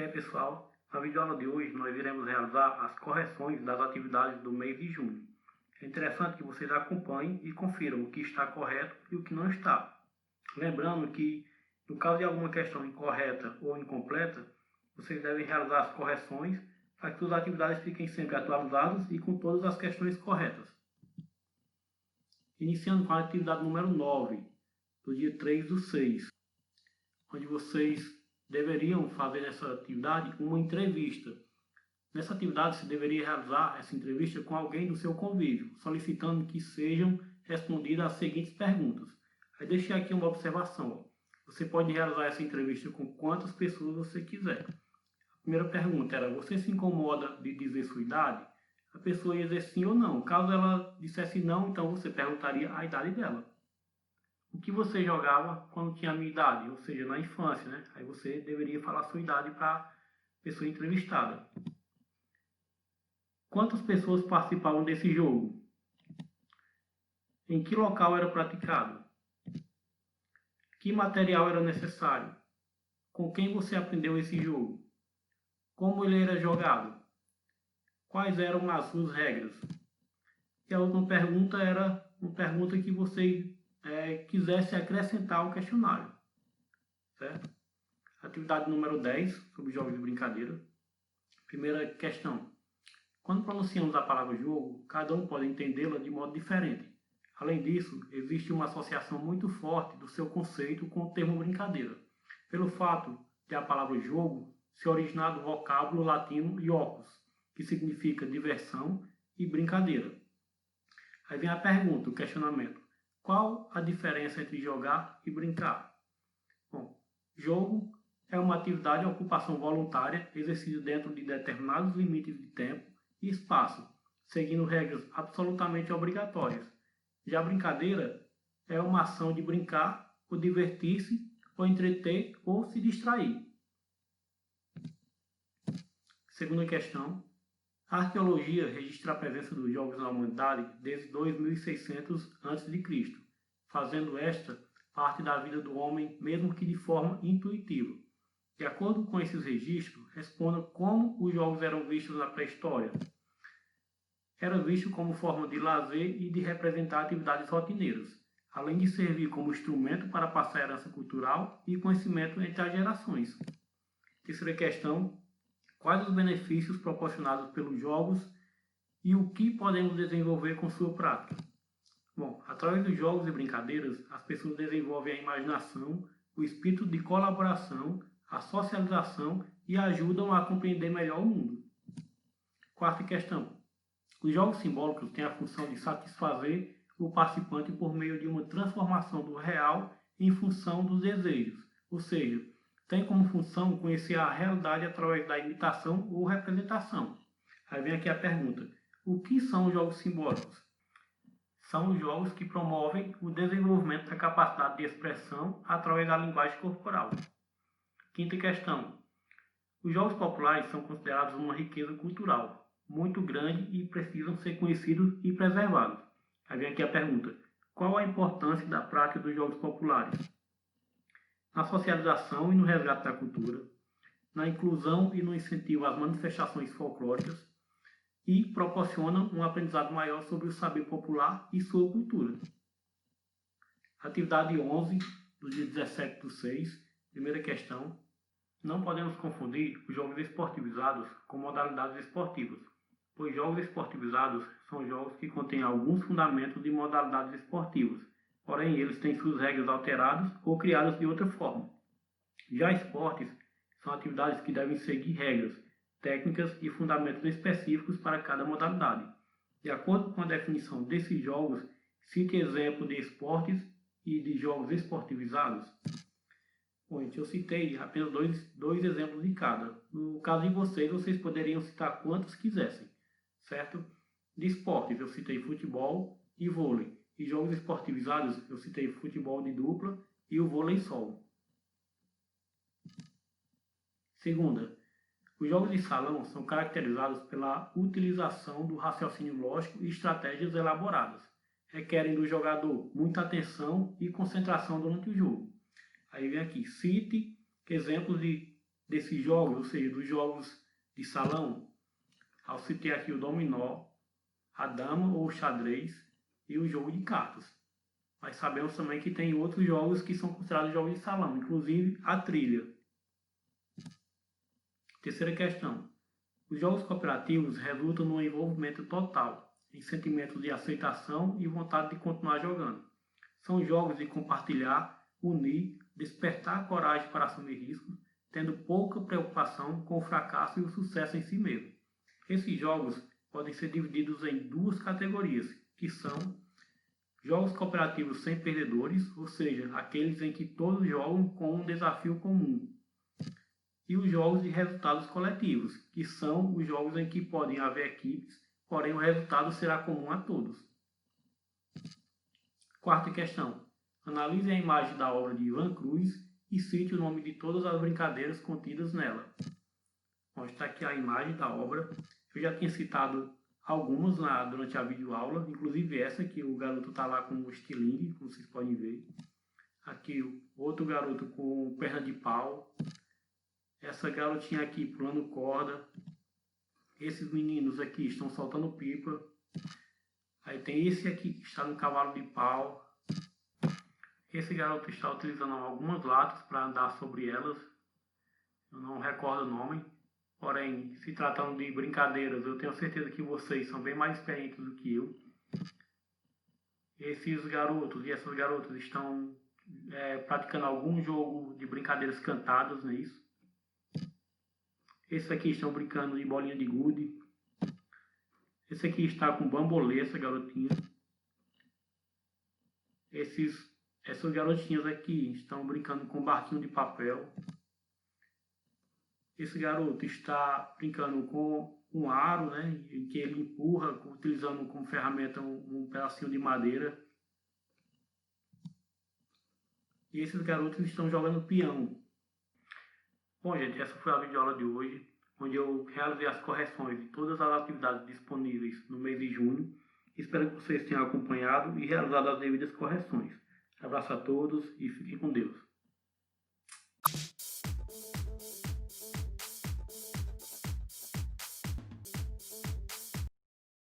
E aí pessoal, na videoaula de hoje nós iremos realizar as correções das atividades do mês de junho. É interessante que vocês acompanhem e confiram o que está correto e o que não está. Lembrando que, no caso de alguma questão incorreta ou incompleta, vocês devem realizar as correções para que as atividades fiquem sempre atualizadas e com todas as questões corretas. Iniciando com a atividade número 9, do dia 3/6, onde vocês deveriam fazer nessa atividade uma entrevista. Nessa atividade, você deveria realizar essa entrevista com alguém do seu convívio, solicitando que sejam respondidas as seguintes perguntas. Aí deixei aqui uma observação. Você pode realizar essa entrevista com quantas pessoas você quiser. A primeira pergunta era: você se incomoda de dizer sua idade? A pessoa ia dizer sim ou não. Caso ela dissesse não, então você perguntaria a idade dela. O que você jogava quando tinha a minha idade, ou seja, na infância, né? Aí você deveria falar a sua idade para a pessoa entrevistada. Quantas pessoas participavam desse jogo? Em que local era praticado? Que material era necessário? Com quem você aprendeu esse jogo? Como ele era jogado? Quais eram as suas regras? E a última pergunta era uma pergunta que você quisesse acrescentar ao questionário. Certo? Atividade número 10, sobre jogos de brincadeira. Primeira questão. Quando pronunciamos a palavra jogo, cada um pode entendê-la de modo diferente. Além disso, existe uma associação muito forte do seu conceito com o termo brincadeira, pelo fato de a palavra jogo se originar do vocábulo latino jocus, que significa diversão e brincadeira. Aí vem a pergunta, o questionamento. Qual a diferença entre jogar e brincar? Bom, jogo é uma atividade ou ocupação voluntária exercida dentro de determinados limites de tempo e espaço, seguindo regras absolutamente obrigatórias. Já a brincadeira é uma ação de brincar, ou divertir-se, ou entreter, ou se distrair. Segunda questão. A arqueologia registra a presença dos jogos na humanidade desde 2600 a.C., fazendo esta parte da vida do homem, mesmo que de forma intuitiva. De acordo com esses registros, responda como os jogos eram vistos na pré-história. Era visto como forma de lazer e de representar atividades rotineiras, além de servir como instrumento para passar herança cultural e conhecimento entre as gerações. Terceira questão. Quais os benefícios proporcionados pelos jogos e o que podemos desenvolver com sua prática? Bom, através dos jogos e brincadeiras, as pessoas desenvolvem a imaginação, o espírito de colaboração, a socialização e ajudam a compreender melhor o mundo. Quarta questão. Os jogos simbólicos têm a função de satisfazer o participante por meio de uma transformação do real em função dos desejos, ou seja, tem como função conhecer a realidade através da imitação ou representação. Aí vem aqui a pergunta: o que são os jogos simbólicos? São os jogos que promovem o desenvolvimento da capacidade de expressão através da linguagem corporal. Quinta questão. Os jogos populares são considerados uma riqueza cultural muito grande e precisam ser conhecidos e preservados. Aí vem aqui a pergunta: qual a importância da prática dos jogos populares? Na socialização e no resgate da cultura, na inclusão e no incentivo às manifestações folclóricas e proporcionam um aprendizado maior sobre o saber popular e sua cultura. Atividade 11, do dia 17/6, primeira questão. Não podemos confundir os jogos esportivizados com modalidades esportivas, pois jogos esportivizados são jogos que contêm alguns fundamentos de modalidades esportivas, porém eles têm suas regras alteradas ou criadas de outra forma. Já esportes são atividades que devem seguir regras, técnicas e fundamentos específicos para cada modalidade. De acordo com a definição desses jogos, cite exemplo de esportes e de jogos esportivizados. Bom, eu citei apenas dois exemplos de cada. No caso de vocês poderiam citar quantos quisessem, certo? De esportes, eu citei futebol e vôlei. E jogos esportivizados, eu citei futebol de dupla e o vôlei solo. Segunda, os jogos de salão são caracterizados pela utilização do raciocínio lógico e estratégias elaboradas. Requerem do jogador muita atenção e concentração durante o jogo. Aí vem aqui, cite exemplos de desses jogos, ou seja, dos jogos de salão, eu citei aqui o dominó, a dama ou o xadrez e o jogo de cartas. Mas sabemos também que tem outros jogos que são considerados jogos de salão, inclusive a trilha. Terceira questão. Os jogos cooperativos resultam no envolvimento total, em sentimentos de aceitação e vontade de continuar jogando. São jogos de compartilhar, unir, despertar a coragem para assumir riscos, tendo pouca preocupação com o fracasso e o sucesso em si mesmo. Esses jogos podem ser divididos em duas categorias, que são jogos cooperativos sem perdedores, ou seja, aqueles em que todos jogam com um desafio comum, e os jogos de resultados coletivos, que são os jogos em que podem haver equipes, porém o resultado será comum a todos. Quarta questão. Analise a imagem da obra de Ivan Cruz e cite o nome de todas as brincadeiras contidas nela. Está aqui a imagem da obra. Eu já tinha citado algumas durante a videoaula, inclusive essa que o garoto está lá com o estilingue, como vocês podem ver. Aqui o outro garoto com perna de pau. Essa garotinha aqui pulando corda. Esses meninos aqui estão soltando pipa. Aí tem esse aqui que está no cavalo de pau. Esse garoto está utilizando algumas latas para andar sobre elas. Eu não recordo o nome. Porém, se tratando de brincadeiras, eu tenho certeza que vocês são bem mais experientes do que eu. Esses garotos e essas garotas estão praticando algum jogo de brincadeiras cantadas, não é isso? Esses aqui estão brincando de bolinha de gude. Esse aqui está com bambolê, essa garotinha. Essas garotinhas aqui estão brincando com barquinho de papel. Esse garoto está brincando com um aro, né, em que ele empurra, utilizando como ferramenta um pedacinho de madeira. E esses garotos estão jogando peão. Bom, gente, essa foi a videoaula de hoje, onde eu realizei as correções de todas as atividades disponíveis no mês de junho. Espero que vocês tenham acompanhado e realizado as devidas correções. Abraço a todos e fiquem com Deus.